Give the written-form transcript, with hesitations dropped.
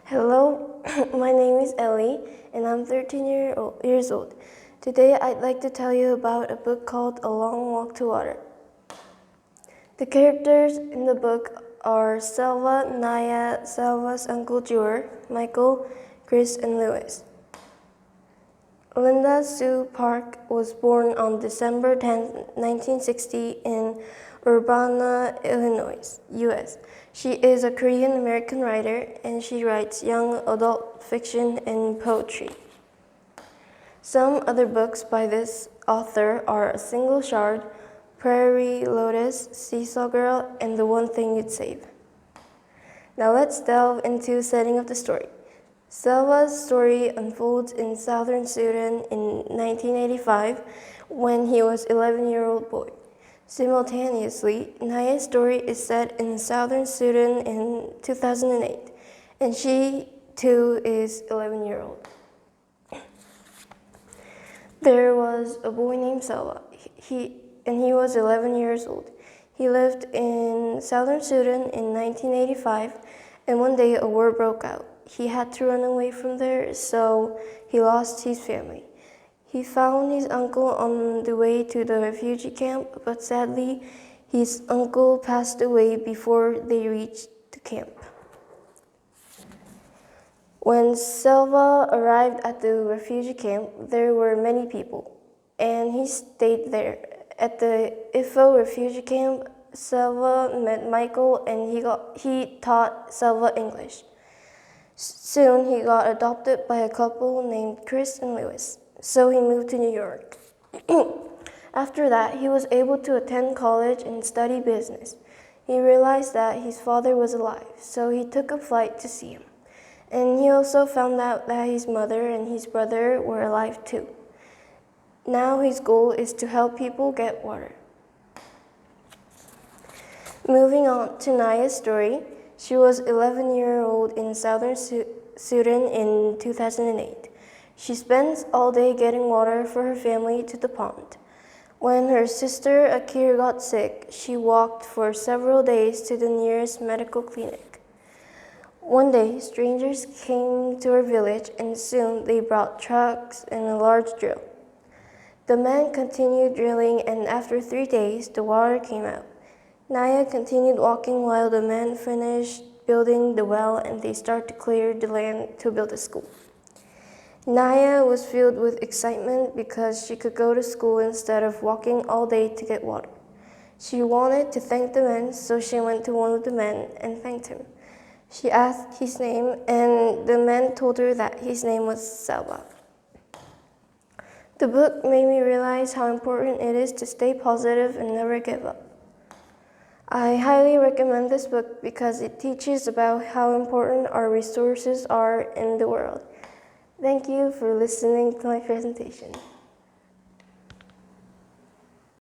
Hello, my name is Ellie and I'm 13 years old. Today I'd like to tell you about a book called A Long Walk to Water. The characters in the book are Selva, Naya, Selva's uncle Jur, Michael, Chris, and Lewis. Linda Sue Park was born on December 10, 1960 in Urbana, Illinois, U.S. She is a Korean-American writer and she writes young adult fiction and poetry. Some other books by this author are A Single Shard, Prairie Lotus, Seesaw Girl, and The One Thing You'd Save. Now let's delve into the setting of the story. Selva's story unfolds in southern Sudan in 1985 when he was an 11-year-old boy. Simultaneously, Naya's story is set in southern Sudan in 2008, and she too is 11-year-old. There was a boy named Selva, he was 11 years old. He lived in southern Sudan in 1985, and one day a war broke out. He had to run away from there, so he lost his family. He found his uncle on the way to the refugee camp, but sadly, his uncle passed away before they reached the camp. When Selva arrived at the refugee camp, there were many people, and he stayed there. At the Ifo refugee camp, Selva met Michael, and he taught Selva English. Soon, he got adopted by a couple named Chris and Lewis, so he moved to New York. After that, he was able to attend college and study business. He realized that his father was alive, so he took a flight to see him. And he also found out that his mother and his brother were alive too. Now his goal is to help people get water. Moving on to Naya's story, she was 11-year-old in southern Sudan in 2008. She spends all day getting water for her family to the pond. When her sister Akir got sick, she walked for several days to the nearest medical clinic. One day, strangers came to her village and soon they brought trucks and a large drill. The men continued drilling and after 3 days, the water came out. Naya continued walking while the men finished building the well and they started to clear the land to build a school. Naya was filled with excitement because she could go to school instead of walking all day to get water. She wanted to thank the men, so she went to one of the men and thanked him. She asked his name and the man told her that his name was Selva. The book made me realize how important it is to stay positive and never give up. I highly recommend this book because it teaches about how important our resources are in the world. Thank you for listening to my presentation.